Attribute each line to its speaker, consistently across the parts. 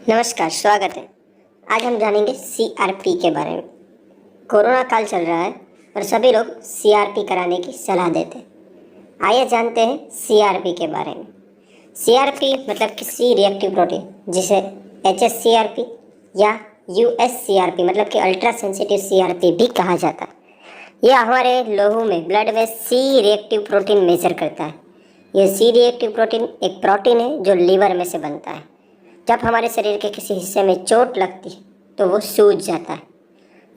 Speaker 1: नमस्कार, स्वागत है। आज हम जानेंगे सीआरपी के बारे में। कोरोना काल चल रहा है और सभी लोग सीआरपी कराने की सलाह देते हैं। आइए जानते हैं सीआरपी के बारे में। सीआरपी मतलब कि सी रिएक्टिव प्रोटीन, जिसे एचएससीआरपी या यूएससीआरपी मतलब कि अल्ट्रा सेंसिटिव सीआरपी भी कहा जाता है। यह हमारे लोहू में, ब्लड में सी रिएक्टिव प्रोटीन मेजर करता है। यह सी रिएक्टिव प्रोटीन एक प्रोटीन है जो लीवर में से बनता है। जब हमारे शरीर के किसी हिस्से में चोट लगती है तो वो सूज जाता है।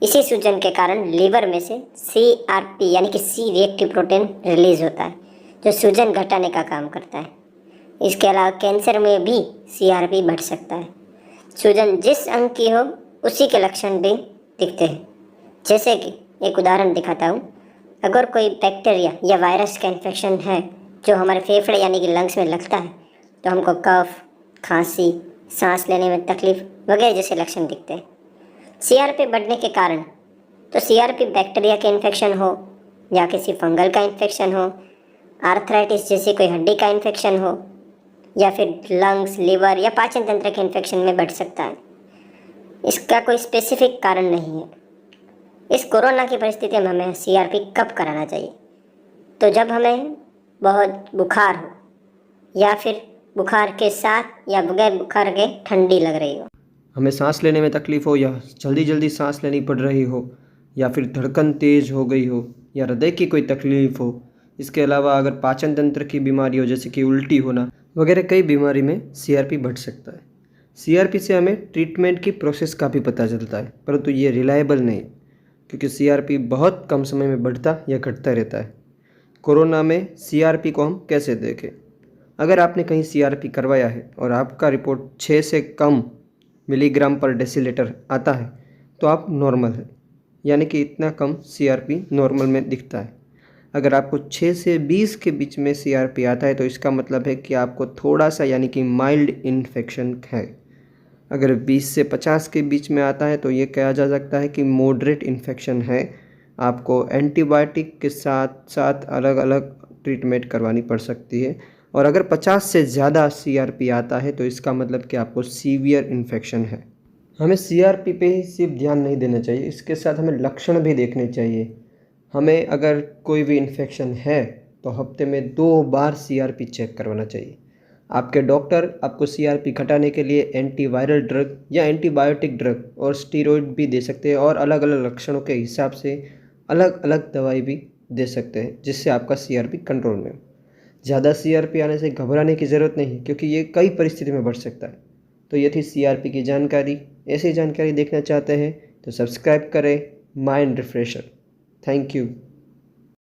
Speaker 1: इसी सूजन के कारण लीवर में से सीआरपी यानी कि सी रिएक्टिव प्रोटीन रिलीज होता है, जो सूजन घटाने का काम करता है। इसके अलावा कैंसर में भी सीआरपी बढ़ सकता है। सूजन जिस अंग की हो उसी के लक्षण भी दिखते हैं। जैसे कि एक उदाहरण दिखाता हूँ। अगर कोई बैक्टीरिया या वायरस का इन्फेक्शन है जो हमारे फेफड़े यानी कि लंग्स में लगता है तो हमको कफ, खांसी, सांस लेने में तकलीफ वगैरह जैसे लक्षण दिखते हैं। सीआरपी बढ़ने के कारण तो सीआरपी बैक्टीरिया के इन्फेक्शन हो या किसी फंगल का इन्फेक्शन हो, आर्थराइटिस जैसी कोई हड्डी का इन्फेक्शन हो या फिर लंग्स, लिवर या पाचन तंत्र के इन्फेक्शन में बढ़ सकता है। इसका कोई स्पेसिफिक कारण नहीं है। इस कोरोना की परिस्थिति में हमें सीआरपी कब कराना चाहिए? तो जब हमें बहुत बुखार हो या फिर बुखार के साथ या बगैर बुखार के ठंडी लग रही हो,
Speaker 2: हमें सांस लेने में तकलीफ़ हो या जल्दी जल्दी सांस लेनी पड़ रही हो या फिर धड़कन तेज़ हो गई हो या हृदय की कोई तकलीफ़ हो। इसके अलावा अगर पाचन तंत्र की बीमारी हो जैसे कि उल्टी होना वगैरह, कई बीमारी में सीआरपी बढ़ सकता है। सीआरपी से हमें ट्रीटमेंट की प्रोसेस का भी पता चलता है, परंतु ये रिलायबल नहीं, क्योंकि सीआरपी बहुत कम समय में बढ़ता या घटता रहता है। कोरोना में सीआरपी को हम कैसे देखें? अगर आपने कहीं सीआरपी करवाया है और आपका रिपोर्ट 6 से कम मिलीग्राम पर डेसीलीटर आता है तो आप नॉर्मल है, यानी कि इतना कम सीआरपी नॉर्मल में दिखता है। अगर आपको 6 से 20 के बीच में सीआरपी आता है तो इसका मतलब है कि आपको थोड़ा सा यानी कि माइल्ड इन्फेक्शन है। अगर 20 से 50 के बीच में आता है तो ये कहा जा सकता है कि मॉडरेट इन्फेक्शन है। आपको एंटीबायोटिक के साथ साथ अलग अलग ट्रीटमेंट करवानी पड़ सकती है। और अगर 50 से ज़्यादा सीआरपी आता है तो इसका मतलब कि आपको सीवियर इन्फेक्शन है। हमें सीआरपी पे ही सिर्फ ध्यान नहीं देना चाहिए, इसके साथ हमें लक्षण भी देखने चाहिए। हमें अगर कोई भी इन्फेक्शन है तो हफ्ते में 2 बार सीआरपी चेक करवाना चाहिए। आपके डॉक्टर आपको सीआरपी घटाने के लिए एंटीवायरल ड्रग या एंटीबायोटिक ड्रग और स्टीरॉयड भी दे सकते हैं, और अलग अलग लक्षणों के हिसाब से अलग अलग दवाई भी दे सकते हैं, जिससे आपका सीआरपी कंट्रोल में हो। ज़्यादा सीआरपी आने से घबराने की ज़रूरत नहीं, क्योंकि ये कई परिस्थिति में बढ़ सकता है। तो ये थी सीआरपी की जानकारी। ऐसी जानकारी देखना चाहते हैं तो सब्सक्राइब करें माइंड रिफ्रेशर। Thank you.